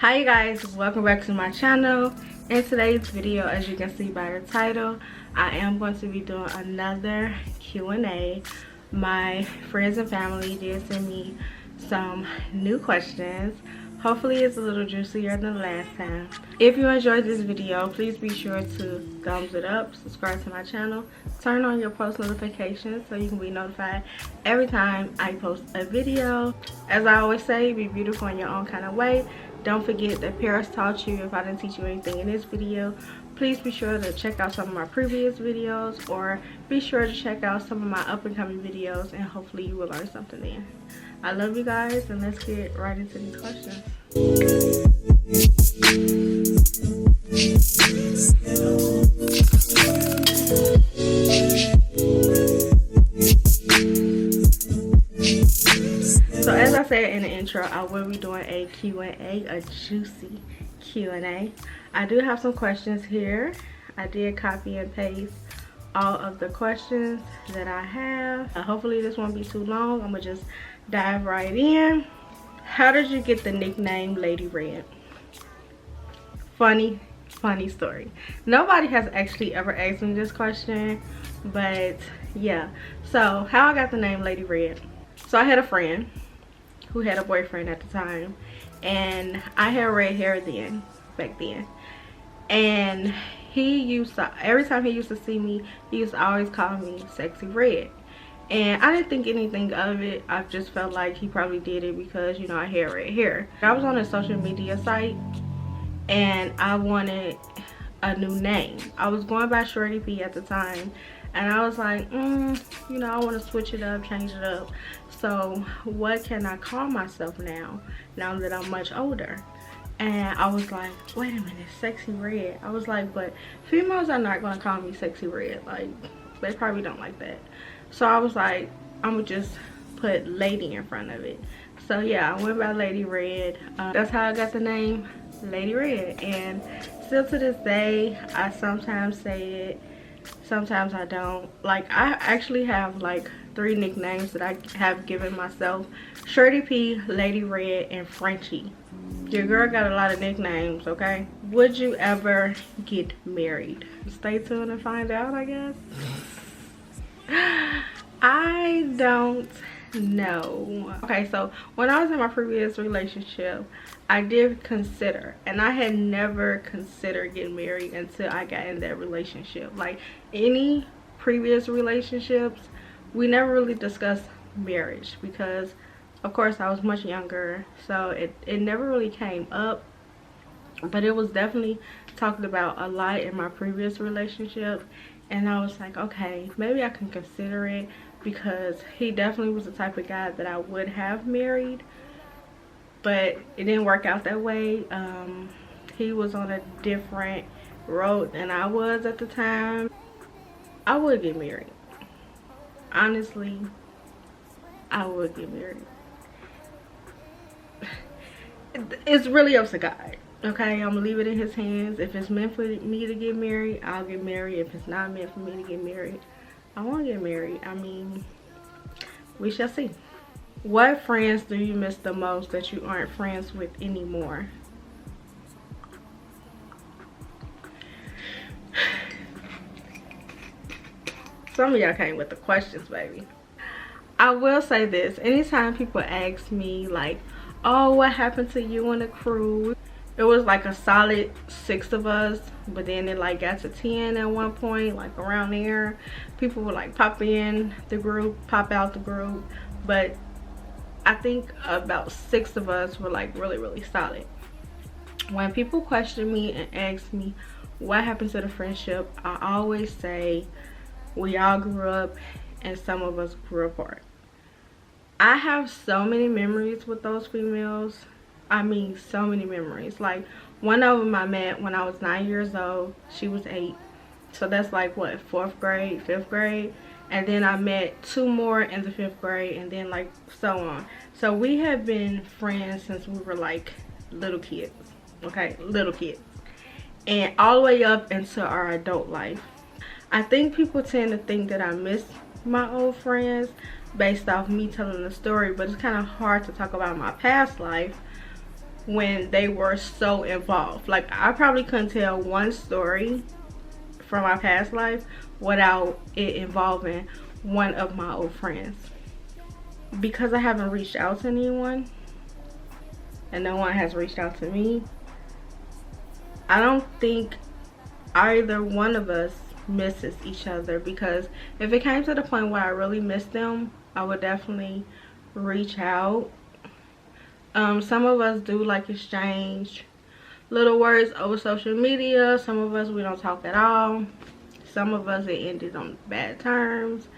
Hi you guys, welcome back to my channel. In today's video, as you can see by the title, I am going to be doing another Q&A. My friends and family did send me some new questions. Hopefully it's a little juicier than the last time. If you enjoyed this video, please be sure to thumbs it up, subscribe to my channel, turn on your post notifications so you can be notified every time I post a video. As I always say, be beautiful in your own kind of way. Don't forget that Paris taught you. If I didn't teach you anything in this video, please be sure to check out some of my previous videos, or be sure to check out some of my up and coming videos, and hopefully you will learn something then. I love you guys, and let's get right into these questions. So as I said in the intro, I will be doing a Q&A, a juicy Q&A. I do have some questions here. I did copy and paste all of the questions that I have. Hopefully this won't be too long. I'm gonna just dive right in. How did you get the nickname Lady Red? Funny story. Nobody has actually ever asked me this question, but yeah. So how I got the name Lady Red. So I had a friend who had a boyfriend at the time, and I had red hair back then, and he used to, every time he used to see me, he used to always call me Sexy Red. And I didn't think anything of it. I just felt like he probably did it because, you know, I had red hair. I was on a social media site and I wanted a new name. I was going by Shorty P at the time, and I was like, you know, I want to switch it up, change it up. So what can I call myself now that I'm much older? And I was like, wait a minute, Sexy Red. I was like, but females are not going to call me Sexy Red. Like, they probably don't like that. So I was like, I'm going to just put Lady in front of it. So yeah, I went by Lady Red. That's how I got the name Lady Red. And still to this day, I sometimes say it, sometimes I don't. Like, I actually have like 3 nicknames that I have given myself: Shorty P, Lady Red, and Frenchie. Your girl got a lot of nicknames, okay? Would you ever get married? Stay tuned and find out, I guess. I don't know. Okay, so when I was in my previous relationship, I did consider, and I had never considered getting married until I got in that relationship. Like, any previous relationships, we never really discussed marriage because, of course, I was much younger, so it never really came up. But it was definitely talked about a lot in my previous relationship, and I was like, okay, maybe I can consider it, because he definitely was the type of guy that I would have married, but it didn't work out that way. He was on a different road than I was at the time. I would get married. Honestly, I would get married. It's really up to God, okay? I'm gonna leave it in his hands. If it's meant for me to get married, I'll get married. If it's not meant for me to get married, I won't get married. I mean, we shall see. What friends do you miss the most that you aren't friends with anymore? Some of y'all came with the questions, baby. I will say this. Anytime people ask me, like, oh, what happened to you and the crew? It was like a solid 6 of us, but then it like got to 10 at one point, like around there. People would like pop in the group, pop out the group, but I think about 6 of us were like really solid. When people question me and ask me what happened to the friendship, I always say we all grew up and some of us grew apart. I have so many memories with those females. I mean, so many memories. Like, one of them I met when I was 9 years old. She was 8. So that's like, what, 4th grade, 5th grade? And then I met 2 more in the 5th grade, and then like so on. So we have been friends since we were like little kids. Okay, little kids. And all the way up into our adult life. I think people tend to think that I miss my old friends based off me telling the story, but it's kind of hard to talk about my past life when they were so involved. Like, I probably couldn't tell one story from my past life without it involving one of my old friends. Because I haven't reached out to anyone and no one has reached out to me, I don't think either one of us misses each other. Because if it came to the point where I really miss them, I would definitely reach out. Some of us do like exchange little words over social media. Some of us, we don't talk at all. Some of us, it ended on bad terms.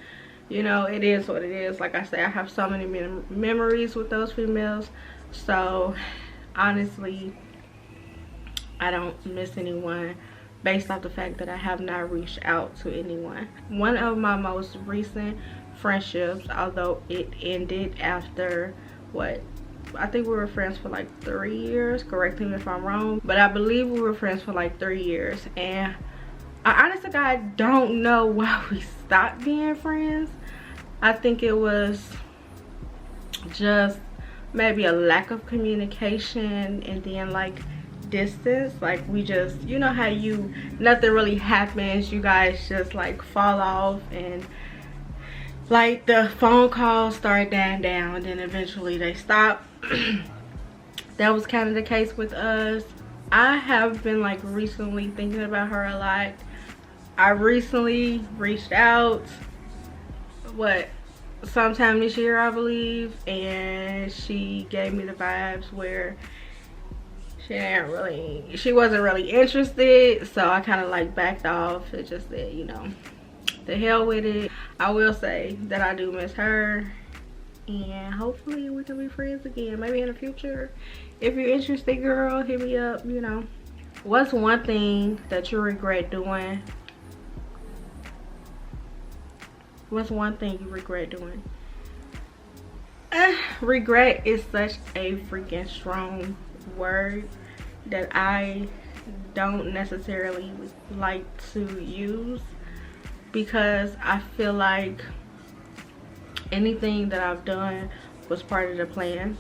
You know, it is what it is. Like I said, I have so many memories with those females. So honestly, I don't miss anyone based off the fact that I have not reached out to anyone. One of my most recent friendships, although it ended after what, I think we were friends for like 3 years, correct me if I'm wrong, but I believe we were friends for like 3 years. And I honestly, I don't know why we stopped being friends. I think it was just maybe a lack of communication, and then like distance. Like, we just, you know how you, nothing really happens, you guys just like fall off, and like the phone calls start dying down and then eventually they stop. That was kind of the case with us. I have been like recently thinking about her a lot. I recently reached out, what, sometime this year I believe, and she gave me the vibes where she wasn't really interested. So I kind of like backed off. It just said, you know, the hell with it. I will say that I do miss her, and hopefully we can be friends again, maybe in the future. If you're interested, girl, hit me up. You know, what's one thing that you regret doing? What's one thing you regret doing? Regret is such a freaking strong word that I don't necessarily like to use, because I feel like anything that I've done was part of the plan.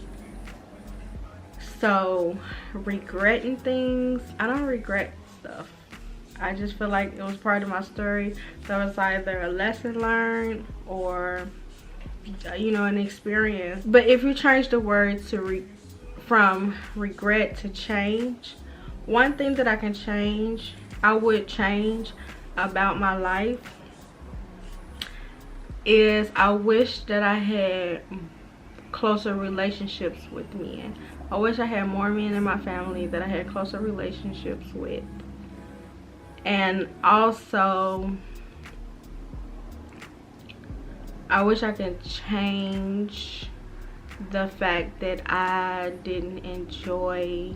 So regretting things, I don't regret stuff. I just feel like it was part of my story. So it's either a lesson learned or, you know, an experience. But if you change the word to from regret to change, one thing that I can change, I would change about my life, is I wish that I had closer relationships with men. I wish I had more men in my family that I had closer relationships with. And also, I wish I could change the fact that I didn't enjoy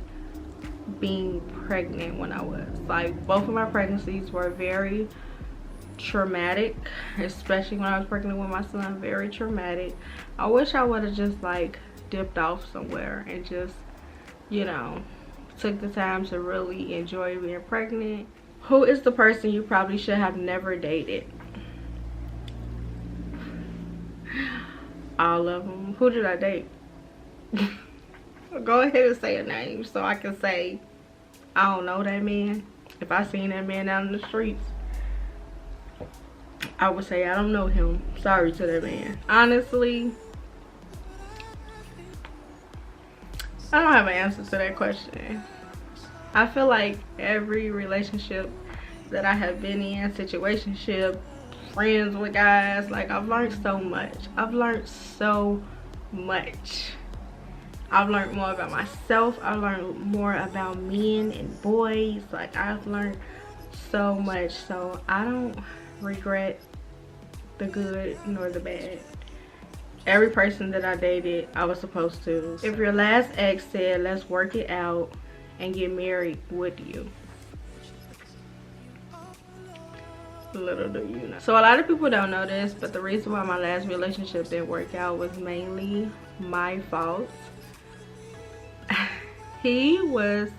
being pregnant when I was. Like, both of my pregnancies were very traumatic, especially when I was pregnant with my son. Very traumatic. I wish I would have just like dipped off somewhere and just, you know, took the time to really enjoy being pregnant. Who is the person you probably should have never dated? All of them. Who did I date? Go ahead and say a name so I can say I don't know that man. If I seen that man out in the streets, I would say I don't know him. Sorry to that man. Honestly, I don't have an answer to that question. I feel like every relationship that I have been in, situationship, friends with guys, like, I've learned so much. I've learned so much. I've learned more about myself. I've learned more about men and boys. Like, I've learned so much. So I don't regret the good nor the bad. Every person that I dated, I was supposed to. If your last ex said, let's work it out and get married, would you? Little do you know. So a lot of people don't know this, but the reason why my last relationship didn't work out was mainly my fault. He was,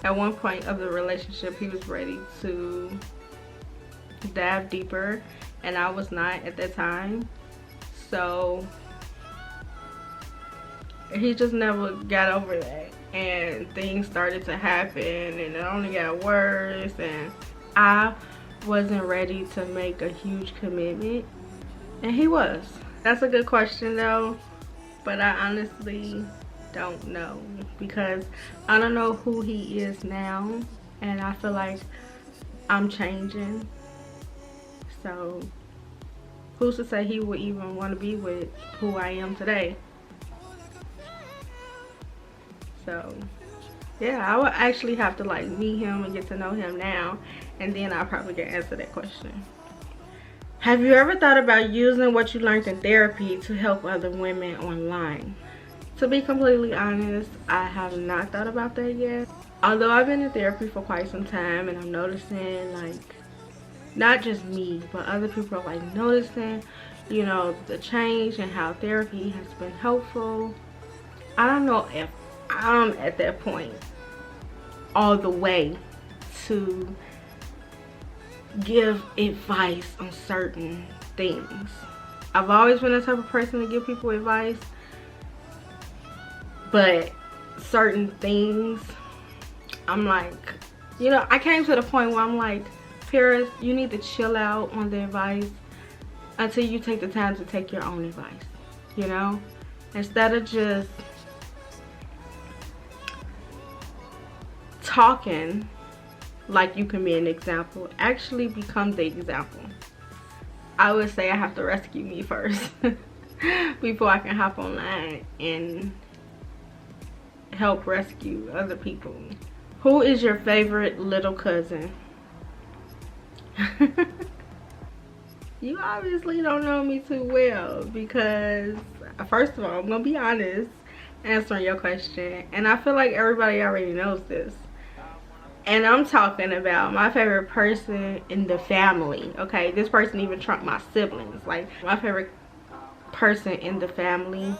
at one point of the relationship, he was ready to dive deeper, and I was not at that time. So he just never got over that, and things started to happen and it only got worse, and I wasn't ready to make a huge commitment, and he was. That's a good question though, but I honestly don't know, because I don't know who he is now, and I feel like I'm changing. So who's to say he would even want to be with who I am today? So yeah, I would actually have to like meet him and get to know him now, and then I probably can answer that question. Have you ever thought about using what you learned in therapy to help other women online? To be completely honest, I have not thought about that yet. Although I've been in therapy for quite some time, and I'm noticing, like, not just me, but other people are like noticing, you know, the change and how therapy has been helpful. I don't know if I'm at that point all the way to give advice on certain things. I've always been the type of person to give people advice, but certain things, I'm like, you know, I came to the point where I'm like, Paris, you need to chill out on the advice until you take the time to take your own advice, you know? Instead of just talking like you can be an example, actually become the example. I would say I have to rescue me first before I can hop online and help rescue other people. Who is your favorite little cousin? You obviously don't know me too well, because first of all, I'm gonna be honest answering your question, and I feel like everybody already knows this. And I'm talking about my favorite person in the family, okay? This person even trumped my siblings. Like, my favorite person in the family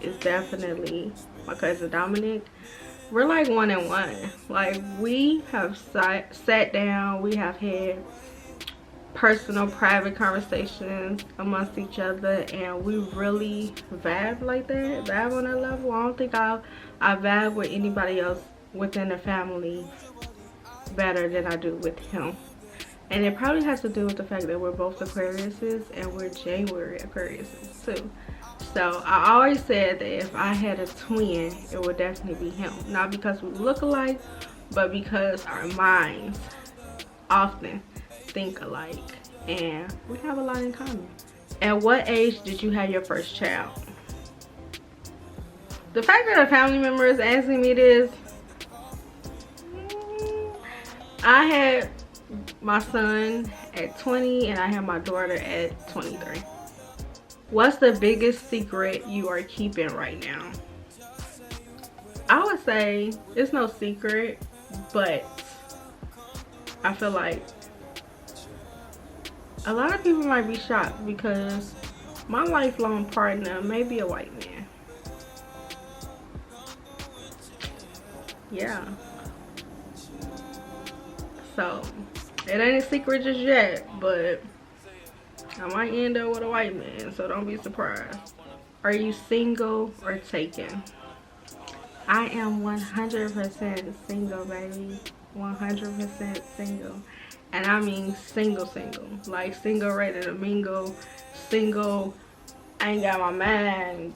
is definitely my cousin Dominic. We're like 1 and 1. Like, we have sat down, we have had personal, private conversations amongst each other, and we really vibe like that, vibe on that level. I don't think I vibe with anybody else within the family better than I do with him. And it probably has to do with the fact that we're both Aquariuses, and we're January Aquariuses too. So I always said that if I had a twin, it would definitely be him. Not because we look alike, but because our minds often think alike, and we have a lot in common. At what age did you have your first child? The fact that a family member is asking me this, I had my son at 20 and I had my daughter at 23. What's the biggest secret you are keeping right now? I would say it's no secret, but I feel like a lot of people might be shocked because my lifelong partner may be a white man. Yeah. So, it ain't a secret just yet, but I might end up with a white man, so don't be surprised. Are you single or taken? I am 100% single, baby. 100% single. And I mean single. Like, single ready to mingle. Single, I ain't got my mind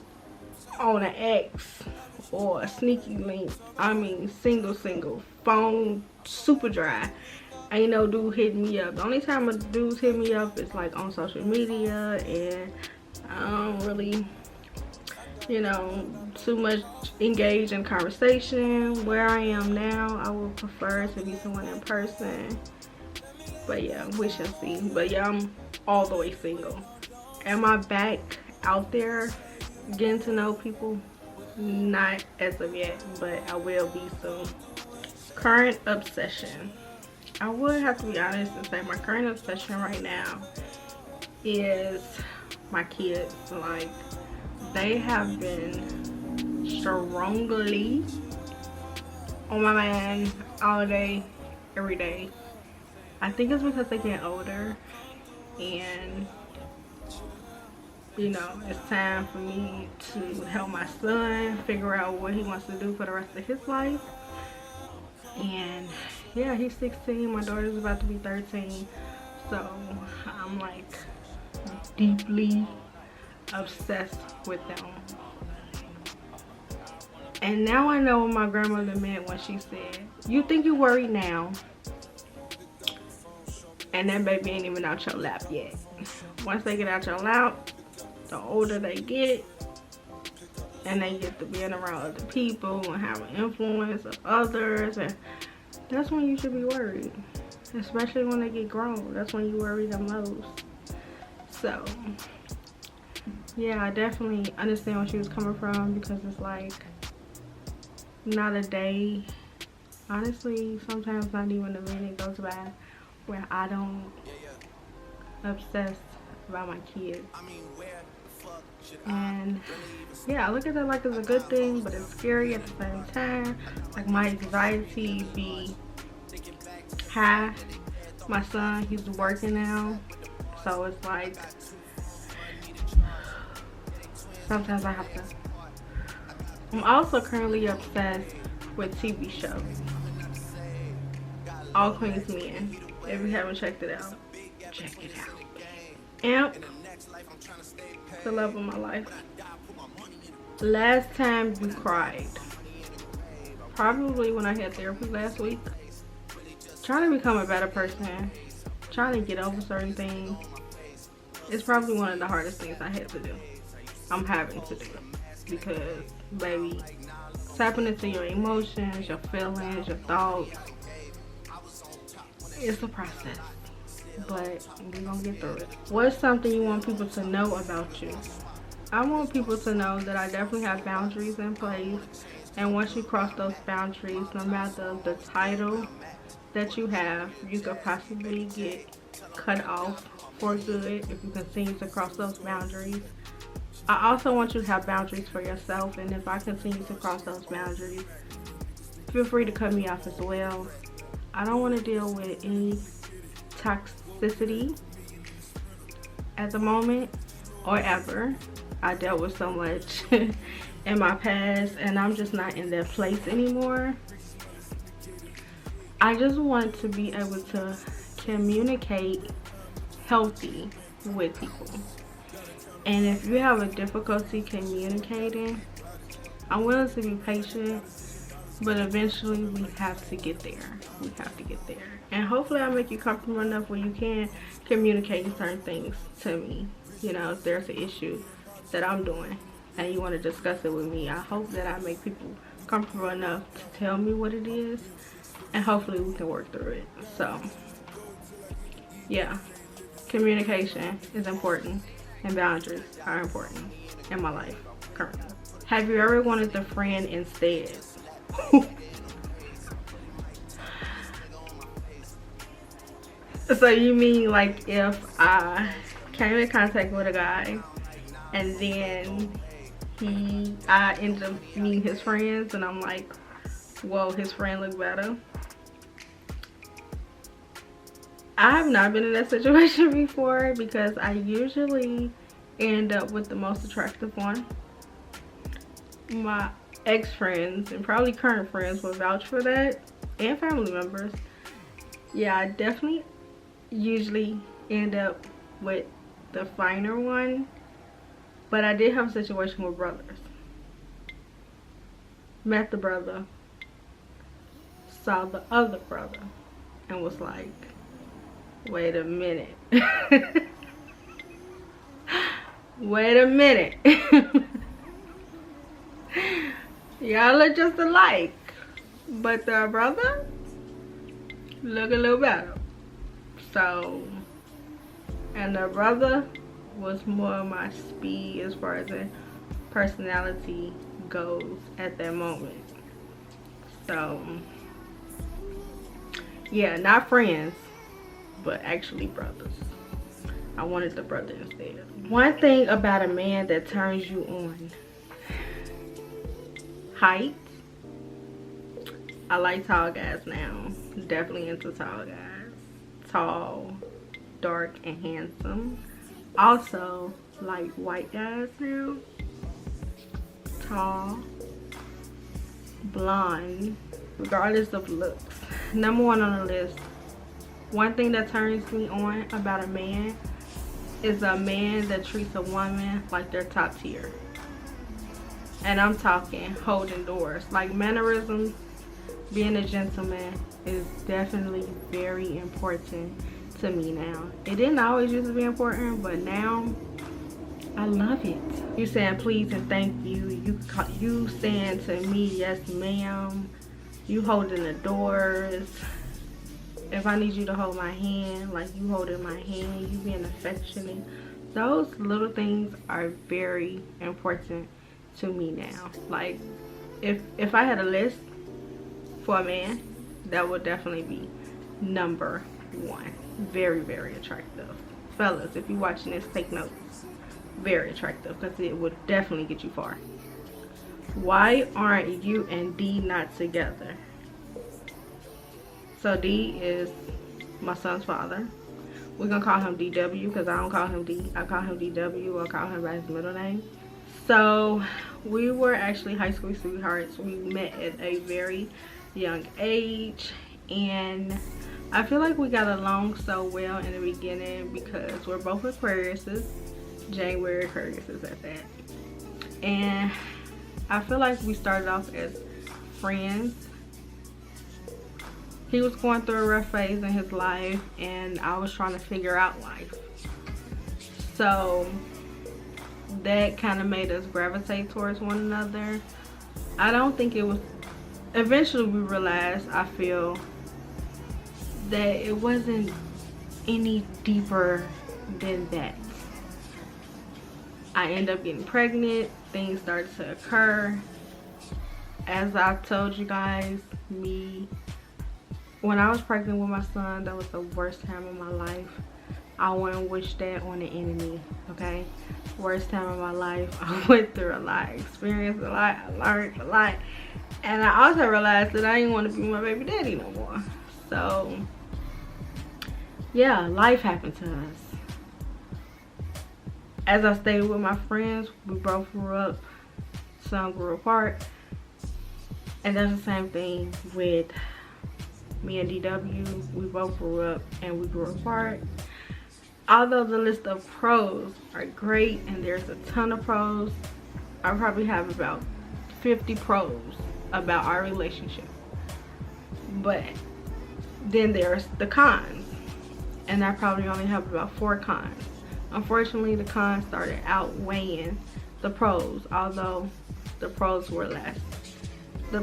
on an ex or a sneaky link. I mean single. Phone super dry. Ain't no dude hitting me up. The only time a dude's hit me up is like on social media, and I don't really, you know, too much engage in conversation. Where I am now, I would prefer to be someone in person. But yeah, we shall see. But yeah, I'm all the way single. Am I back out there getting to know people? Not as of yet, but I will be soon. Current obsession. I would have to be honest and say my current obsession right now is my kids. Like, they have been strongly on my mind all day, every day. I think it's because they get older, and you know, it's time for me to help my son figure out what he wants to do for the rest of his life. And yeah, he's 16, my daughter's about to be 13, so I'm like deeply obsessed with them. And now I know what my grandmother meant when she said, you think you worried now, and that baby ain't even out your lap yet. Once they get out your lap, the older they get, and they get to being around other people and have an influence of others, and that's when you should be worried. Especially when they get grown, that's when you worry the most. So yeah, I definitely understand where she was coming from, because it's like not a day, honestly, sometimes not even a minute goes by where I don't obsess about my kids. And yeah, I look at that like it's a good thing, but it's scary at the same time. Like, my anxiety be high. My son, he's working now, so it's like sometimes I have to. I'm also currently obsessed with TV shows. All Queens Men. If you haven't checked it out, check it out. Amp, the love of my life. Last time you cried? Probably when I had therapy last week. Trying to become a better person, trying to get over certain things, it's probably one of the hardest things I had to do. I'm having to do, because baby, tapping into your emotions, your feelings, your thoughts, it's a process, but we're gonna get through it. What's something you want people to know about you? I want people to know that I definitely have boundaries in place, and once you cross those boundaries, no matter the title that you have, you could possibly get cut off for good if you continue to cross those boundaries. I also want you to have boundaries for yourself, and if I continue to cross those boundaries, feel free to cut me off as well. I don't want to deal with any toxicity at the moment or ever. I dealt with so much in my past, and I'm just not in that place anymore. I just want to be able to communicate healthy with people. And if you have a difficulty communicating, I'm willing to be patient, but eventually we have to get there. We have to get there. And hopefully I'll make you comfortable enough where you can communicate certain things to me. You know, if there's an issue that I'm doing and you want to discuss it with me, I hope that I make people comfortable enough to tell me what it is, and hopefully we can work through it. So yeah, communication is important, and boundaries are important in my life currently. Have you ever wanted the friend instead? So you mean like if I came in contact with a guy and then I ended up meeting his friends and I'm like, whoa, his friend looked better? I have not been in that situation before, because I usually end up with the most attractive one. My ex-friends and probably current friends will vouch for that, and family members. Yeah, I definitely usually end up with the finer one, but I did have a situation with brothers. Met the brother, saw the other brother, and was like, wait a minute. Wait a minute. Y'all look just alike, but the brother look a little better. So, and the brother was more my speed as far as the personality goes at that moment. So yeah, not friends, but actually brothers. I wanted the brother instead. One thing about a man that turns you on: height. I like tall guys now. Definitely into tall guys. Tall, dark, and handsome. Also, like white guys now. Tall, blonde, regardless of looks. Number one on the list. One thing that turns me on about a man is a man that treats a woman like they're top tier. And I'm talking holding doors. Like mannerisms, being a gentleman is definitely very important to me now. It didn't always used to be important, but now I love it. You saying please and thank you. You saying to me yes ma'am. You holding the doors. If I need you to hold my hand, like you holding my hand, you being affectionate. Those little things are very important to me now. Like if I had a list for a man, that would definitely be number one. Very, very attractive. Fellas, if you're watching this, take notes. Very attractive, because it would definitely get you far. Why aren't you and D not together? So D is my son's father. We're gonna call him DW because I don't call him D. I call him DW or call him by his middle name. So we were actually high school sweethearts. We met at a very young age, and I feel like we got along so well in the beginning because we're both Aquariuses. January Aquariuses at that. And I feel like we started off as friends. He was going through a rough phase in his life, and I was trying to figure out life. So that kind of made us gravitate towards one another. I don't think it was, eventually we realized, I feel, that it wasn't any deeper than that. I ended up getting pregnant. Things started to occur. As I told you guys, when I was pregnant with my son, that was the worst time of my life. I wouldn't wish that on the enemy, okay? Worst time of my life. I went through a lot, experienced a lot, I learned a lot. And I also realized that I didn't want to be my baby daddy no more. So, yeah, life happened to us. As I stayed with my friends, we both grew up, some grew apart. And that's the same thing with me and DW. We both grew up and we grew apart. Although the list of pros are great and there's a ton of pros, I probably have about 50 pros about our relationship. But then there's the cons, and I probably only have about 4 cons. Unfortunately, the cons started outweighing the pros, although the pros were less. The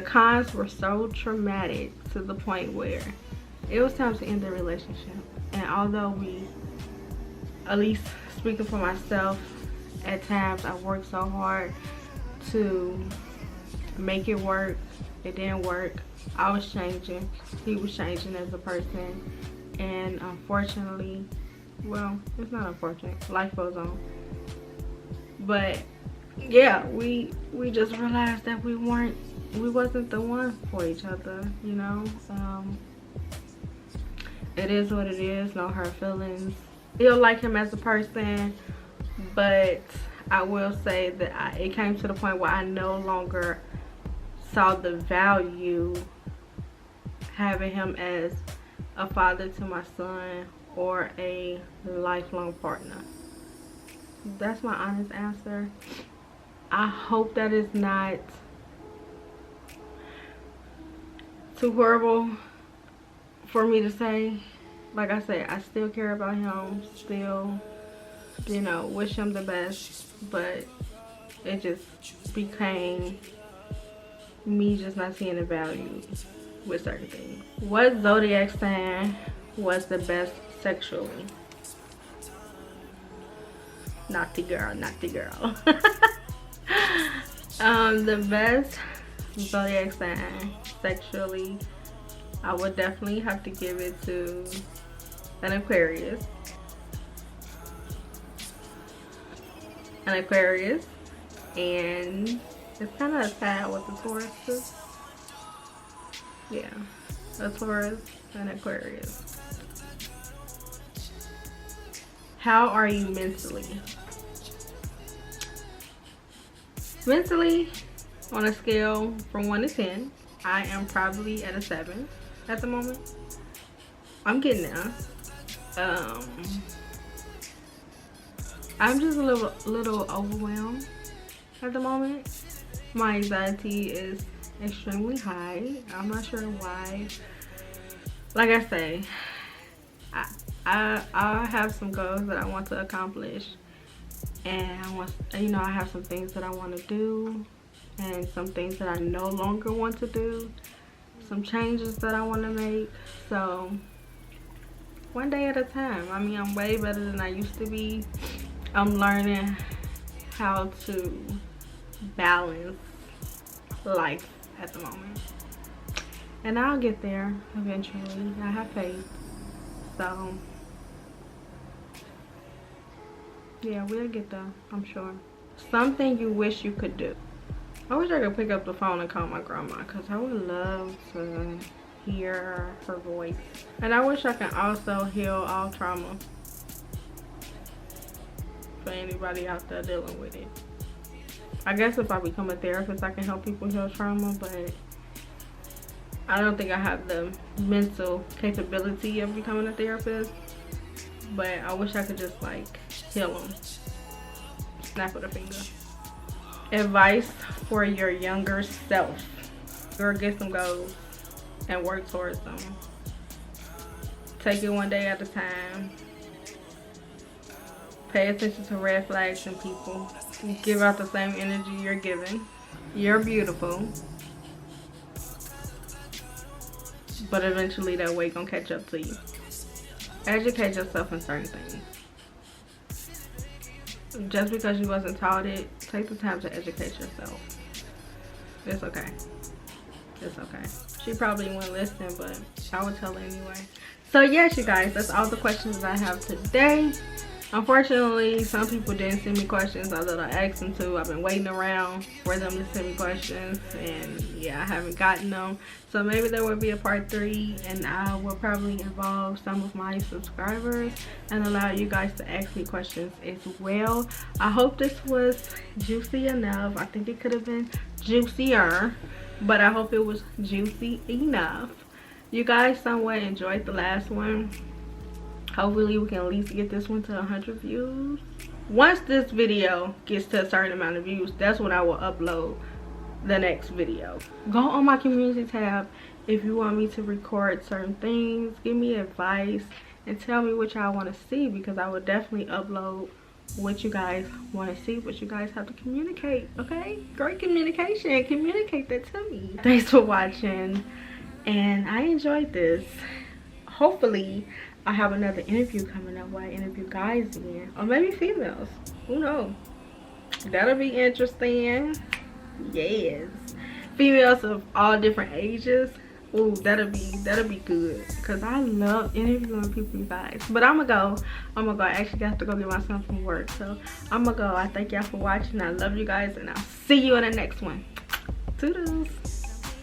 cons were so traumatic to the point where it was time to end the relationship. And although we, at least speaking for myself, at times I worked so hard to make it work, it didn't work. I was changing, he was changing as a person, and unfortunately, well, it's not unfortunate, life goes on. But yeah, we just realized that we wasn't the one for each other, you know. It is what it is, no hurt feelings. Still like him as a person, but I will say that it came to the point where I no longer saw the value having him as a father to my son or a lifelong partner. That's my honest answer. I hope that is not too horrible for me to say. Like I said, I still care about him, still, you know, wish him the best, but it just became me just not seeing the value with certain things. What zodiac sign was the best sexually? Naughty girl, naughty girl. The best zodiac sign sexually, I would definitely have to give it to an Aquarius. An Aquarius, and it's kind of a tie with the Taurus too. Yeah, a Taurus and Aquarius. How are you mentally? Mentally, on a scale from 1 to 10, I am probably at a 7 at the moment. I'm getting there. I'm just a little overwhelmed at the moment. My anxiety is extremely high. I'm not sure why. Like I say, I have some goals that I want to accomplish, and I have some things that I want to do, and some things that I no longer want to do, some changes that I want to make. So one day at a time. I mean, I'm way better than I used to be. I'm learning how to balance life at the moment, and I'll get there eventually. I have faith. So yeah, we'll get there, I'm sure. Something you wish you could do. I wish I could pick up the phone and call my grandma, because I would love to hear her voice. And I wish I can also heal all trauma for anybody out there dealing with it. I guess if I become a therapist, I can help people heal trauma, but I don't think I have the mental capability of becoming a therapist. But I wish I could just like heal them. Snap of the finger. Advice for your younger self. Or get some goals and work towards them. Take it one day at a time. Pay attention to red flags in people. Give out the same energy you're giving. You're beautiful. But eventually that weight gonna catch up to you. Educate yourself in certain things. Just because you wasn't taught it, take the time to educate yourself. It's okay. It's okay. She probably wouldn't listen, but I would tell her anyway. So yes, you guys, that's all the questions I have today. Unfortunately, some people didn't send me questions, although I asked them to. I've been waiting around for them to send me questions, and yeah, I haven't gotten them. So maybe there will be a part 3, and I will probably involve some of my subscribers and allow you guys to ask me questions as well. I hope this was juicy enough. I think it could have been juicier, but I hope it was juicy enough. You guys somewhat enjoyed the last one. Hopefully we can at least get this one to 100 views. Once this video gets to a certain amount of views, that's when I will upload the next video. Go on my community tab if you want me to record certain things. Give me advice and tell me what y'all want to see, because I will definitely upload what you guys want to see, but you guys have to communicate. Okay, great communication. Communicate that to me. Thanks for watching, and I enjoyed this. Hopefully I have another interview coming up where I interview guys again, or maybe females. Who knows? That'll be interesting. Yes, females of all different ages. Ooh, that'll be good, because I love interviewing people, you guys. But I'm gonna go. I actually got to go get my son from work, so I'm gonna go. I thank y'all for watching. I love you guys, and I'll see you in the next one. Toodles.